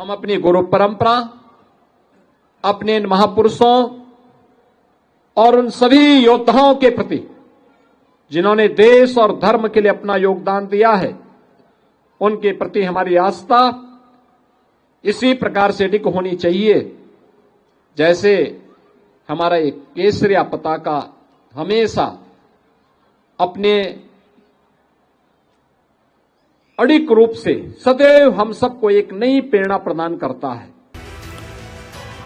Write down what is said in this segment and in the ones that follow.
हम अपनी गुरु परंपरा, अपने इन महापुरुषों और उन सभी योद्धाओं के प्रति जिन्होंने देश और धर्म के लिए अपना योगदान दिया है, उनके प्रति हमारी आस्था इसी प्रकार से अडिग होनी चाहिए जैसे हमारा एक केसरिया पताका हमेशा अपने अडिग रूप से सदैव हम सबको एक नई प्रेरणा प्रदान करता है।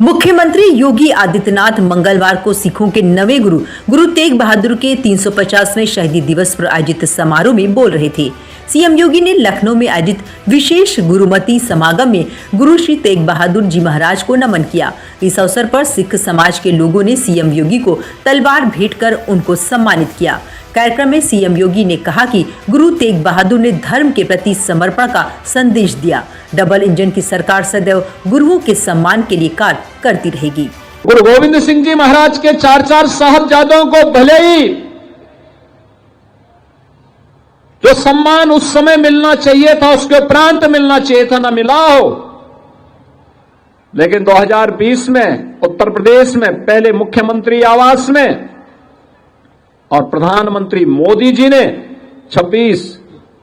मुख्यमंत्री योगी आदित्यनाथ मंगलवार को सिखों के नवे गुरु तेग बहादुर के 350वें शहीदी दिवस पर आयोजित समारोह में बोल रहे थे। सीएम योगी ने लखनऊ में आयोजित विशेष गुरुमती समागम में गुरु श्री तेग बहादुर जी महाराज को नमन किया। इस अवसर पर सिख समाज के लोगों ने सीएम योगी को तलवार भेंट कर उनको सम्मानित किया। कार्यक्रम में सीएम योगी ने कहा कि गुरु तेग बहादुर ने धर्म के प्रति समर्पण का संदेश दिया। डबल इंजन की सरकार सदैव गुरुओं के सम्मान के लिए कार्य करती रहेगी। गुरु गोविंद सिंह जी महाराज के 4 साहबजादों को भले ही जो सम्मान उस समय मिलना चाहिए था, उसके उपरांत मिलना चाहिए था, न मिला हो, लेकिन 2020 में उत्तर प्रदेश में पहले मुख्यमंत्री आवास में और प्रधानमंत्री मोदी जी ने 26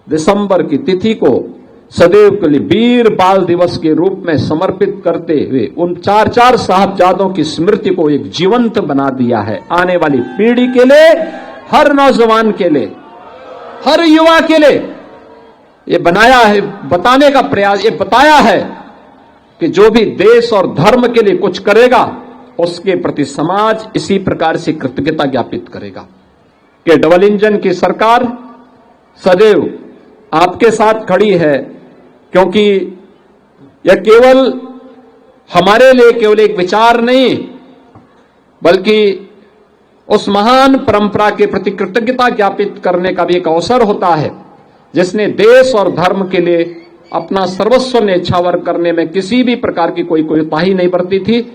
दिसंबर की तिथि को सदैव के लिए वीर बाल दिवस के रूप में समर्पित करते हुए उन 4 साहबजादों की स्मृति को एक जीवंत बना दिया है। आने वाली पीढ़ी के लिए, हर नौजवान के लिए, हर युवा के लिए ये बनाया है, बताने का प्रयास, ये बताया है कि जो भी देश और धर्म के लिए कुछ करेगा उसके प्रति समाज इसी प्रकार से कृतज्ञता ज्ञापित करेगा कि डबल इंजन की सरकार सदैव आपके साथ खड़ी है, क्योंकि यह केवल हमारे लिए केवल एक विचार नहीं, बल्कि उस महान परंपरा के प्रति कृतज्ञता ज्ञापित करने का भी एक अवसर होता है जिसने देश और धर्म के लिए अपना सर्वस्व न्यौछावर करने में किसी भी प्रकार की कोई कोताही नहीं बरती थी।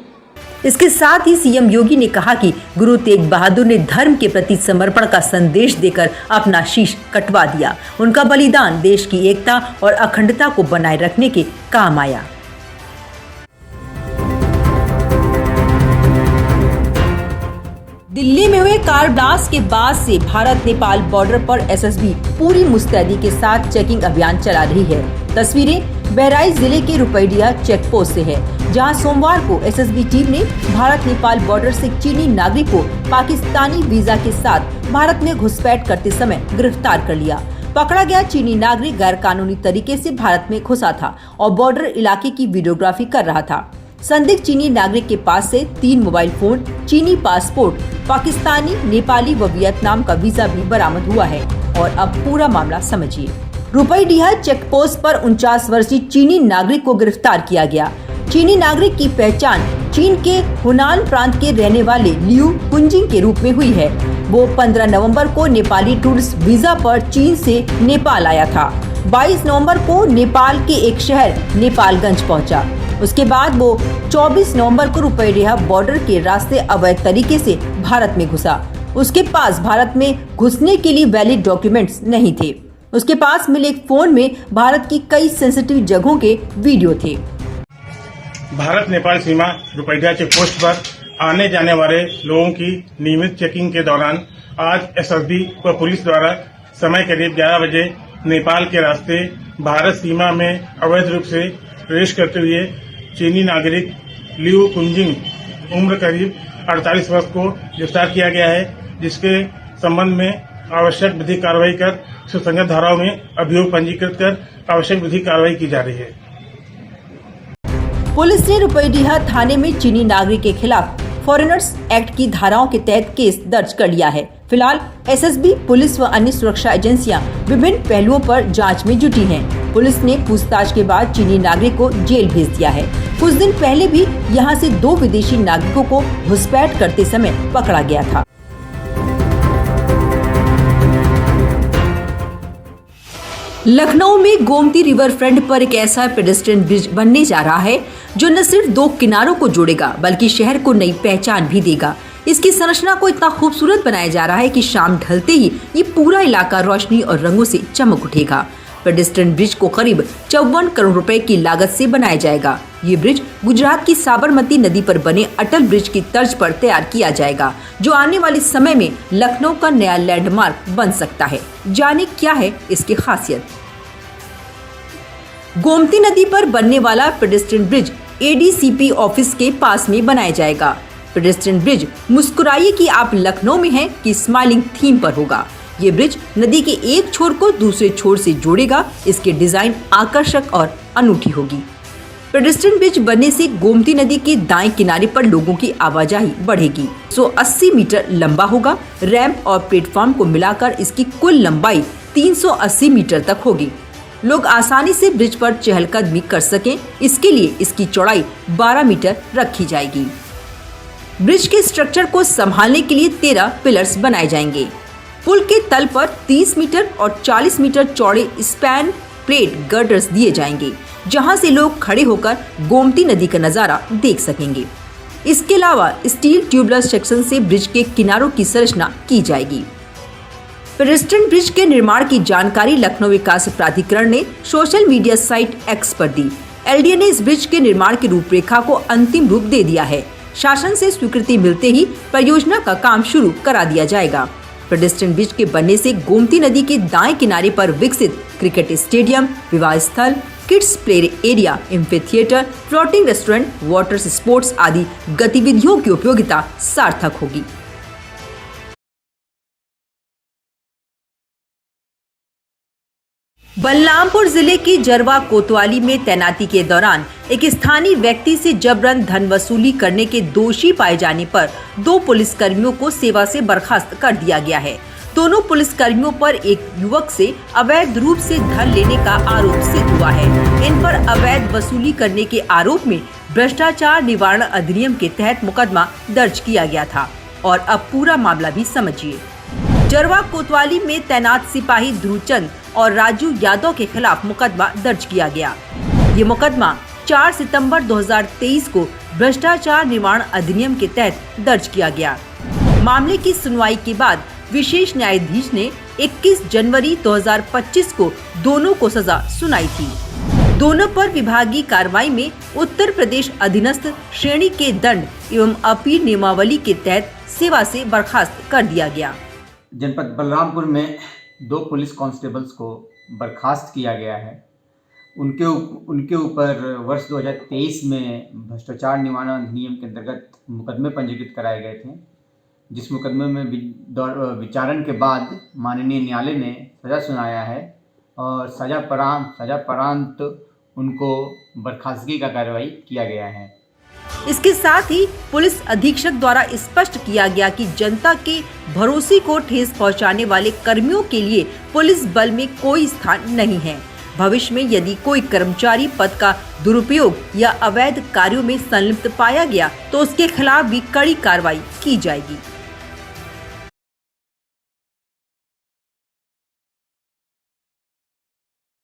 इसके साथ ही सीएम योगी ने कहा कि गुरु तेग बहादुर ने धर्म के प्रति समर्पण का संदेश देकर अपना शीश कटवा दिया। उनका बलिदान देश की एकता और अखंडता को बनाए रखने के काम आया। दिल्ली में हुए कार ब्लास्ट के बाद से भारत नेपाल बॉर्डर पर एसएसबी पूरी मुस्तैदी के साथ चेकिंग अभियान चला रही है। तस्वीरें बहराइच जिले के रुपैडिया चेक पोस्ट से है, जहां सोमवार को एसएसबी टीम ने भारत नेपाल बॉर्डर से चीनी नागरिक को पाकिस्तानी वीजा के साथ भारत में घुसपैठ करते समय गिरफ्तार कर लिया। पकड़ा गया चीनी नागरिक गैर कानूनी तरीके से भारत में घुसा था और बॉर्डर इलाके की वीडियोग्राफी कर रहा था। संदिग्ध चीनी नागरिक के पास से 3 मोबाइल फोन, चीनी पासपोर्ट, पाकिस्तानी, नेपाली व वियतनाम का वीजा भी बरामद हुआ है। और अब पूरा मामला समझिए। रुपैडिया चेक पोस्ट पर 49 वर्षीय चीनी नागरिक को गिरफ्तार किया गया। चीनी नागरिक की पहचान चीन के हुनान प्रांत के रहने वाले लियू कुंजिंग के रूप में हुई है। वो 15 नवंबर को नेपाली टूरिस्ट वीजा पर चीन से नेपाल आया था। 22 नवंबर को नेपाल के एक शहर नेपालगंज पहुंचा। उसके बाद वो 24 नवंबर को रुपैडिया बॉर्डर के रास्ते अवैध तरीके से भारत में घुसा। उसके पास भारत में घुसने के लिए वैलिड डॉक्यूमेंट्स नहीं थे। उसके पास मिले एक फोन में भारत की कई सेंसिटिव जगहों के वीडियो थे। भारत नेपाल सीमा रुपैडिया चेक पोस्ट पर आने जाने वाले लोगों की नियमित चेकिंग के दौरान आज एसएसबी व पुलिस द्वारा समय करीब 11 बजे नेपाल के रास्ते भारत सीमा में अवैध रूप से प्रवेश करते हुए चीनी नागरिक लियू कुंजिंग उम्र करीब 48 वर्ष को गिरफ्तार किया गया है, जिसके संबंध में आवश्यक विधिक कार्रवाई कर सुसंगत धाराओं में अभियोग पंजीकृत कर आवश्यक विधिक कार्रवाई की जा रही है। पुलिस ने रुपैडिया थाने में चीनी नागरिक के खिलाफ फॉरेनर्स एक्ट की धाराओं के तहत केस दर्ज कर लिया है। फिलहाल एसएसबी, पुलिस व अन्य सुरक्षा एजेंसियां विभिन्न पहलुओं पर जांच में जुटी हैं। पुलिस ने पूछताछ के बाद चीनी नागरिक को जेल भेज दिया है। कुछ दिन पहले भी यहां से 2 विदेशी नागरिकों को घुसपैठ करते समय पकड़ा गया था। लखनऊ में गोमती रिवर फ्रंट पर एक ऐसा पेडेस्ट्रियन ब्रिज बनने जा रहा है जो न सिर्फ 2 किनारों को जोड़ेगा बल्कि शहर को नई पहचान भी देगा। इसकी संरचना को इतना खूबसूरत बनाया जा रहा है कि शाम ढलते ही ये पूरा इलाका रोशनी और रंगों से चमक उठेगा। पेडेस्ट्रियन ब्रिज को करीब 54 करोड़ रुपए की लागत से बनाया जाएगा। ये ब्रिज गुजरात की साबरमती नदी पर बने अटल ब्रिज की तर्ज पर तैयार किया जाएगा, जो आने वाले समय में लखनऊ का नया लैंडमार्क बन सकता है। जाने क्या है इसकी खासियत। गोमती नदी पर बनने वाला पेडेस्ट्रियन ब्रिज एडीसीपी ऑफिस के पास में बनाया जाएगा। पेडेस्ट्रियन ब्रिज मुस्कुराइए कि आप लखनऊ में हैं की स्माइलिंग थीम पर होगा। ये ब्रिज नदी के एक छोर को दूसरे छोर से जोड़ेगा। इसके डिजाइन आकर्षक और अनूठी होगी। पेडेस्ट्रियन ब्रिज बनने से गोमती नदी के दाएं किनारे पर लोगों की आवाजाही बढ़ेगी। 180 मीटर लंबा होगा। रैंप और प्लेटफॉर्म को मिलाकर इसकी कुल लंबाई 380 मीटर तक होगी। लोग आसानी से ब्रिज पर चहलकदमी कर सकें, इसके लिए इसकी चौड़ाई 12 मीटर रखी जाएगी। ब्रिज के स्ट्रक्चर को संभालने के लिए 13 पिलर्स बनाए जाएंगे। पुल के तल पर 30 मीटर और 40 मीटर चौड़े स्पैन प्लेट गर्डर्स दिए जाएंगे, जहां से लोग खड़े होकर गोमती नदी का नजारा देख सकेंगे। इसके अलावा स्टील ट्यूबलर सेक्शन से ब्रिज के किनारों की संरचना की जाएगी। पेडेस्ट्रियन ब्रिज के निर्माण की जानकारी लखनऊ विकास प्राधिकरण ने सोशल मीडिया साइट एक्स पर दी। एलडीए ने इस ब्रिज के निर्माण की रूपरेखा को अंतिम रूप दे दिया है। शासन से स्वीकृति मिलते ही परियोजना का काम शुरू करा दिया जाएगा। पेडेस्ट्रियन ब्रिज के बनने से गोमती नदी के दाएं किनारे पर विकसित क्रिकेट स्टेडियम, विवाह स्थल, kids play area, amphi theatre, floating restaurant, water sports आदि गतिविधियों की उपयोगिता सार्थक होगी। बलरामपुर जिले की जरवा कोतवाली में तैनाती के दौरान एक स्थानीय व्यक्ति से जबरन धन वसूली करने के दोषी पाए जाने पर 2 पुलिसकर्मियों को सेवा से बर्खास्त कर दिया गया है। दोनों पुलिसकर्मियों पर एक युवक से अवैध रूप से धन लेने का आरोप सिद्ध हुआ है। इन पर अवैध वसूली करने के आरोप में भ्रष्टाचार निवारण अधिनियम के तहत मुकदमा दर्ज किया गया था। और अब पूरा मामला भी समझिए। जरवा कोतवाली में तैनात सिपाही ध्रुवचंद और राजू यादव के खिलाफ मुकदमा दर्ज किया गया। ये मुकदमा 4 सितंबर 2023 को भ्रष्टाचार निवारण अधिनियम के तहत दर्ज किया गया। मामले की सुनवाई के बाद विशेष न्यायाधीश ने 21 जनवरी 2025 को दोनों को सजा सुनाई थी। दोनों पर विभागीय कार्रवाई में उत्तर प्रदेश अधीनस्थ श्रेणी के दंड एवं अपील नियमावली के तहत सेवा से बर्खास्त कर दिया गया। जनपद बलरामपुर में 2 पुलिस कांस्टेबल्स को बर्खास्त किया गया है। उनके ऊपर वर्ष 2023 में भ्रष्टाचार निवारण अधिनियम के अंतर्गत मुकदमे पंजीकृत कराए गए थे, जिस मुकदमे में विचारण के बाद माननीय न्यायालय ने सज़ा सुनाया है और सज़ा परांत उनको बर्खास्तगी का कार्रवाई किया गया है। इसके साथ ही पुलिस अधीक्षक द्वारा स्पष्ट किया गया कि जनता के भरोसे को ठेस पहुंचाने वाले कर्मियों के लिए पुलिस बल में कोई स्थान नहीं है। भविष्य में यदि कोई कर्मचारी पद का दुरुपयोग या अवैध कार्यों में संलिप्त पाया गया तो उसके खिलाफ भी कड़ी कार्रवाई की जाएगी।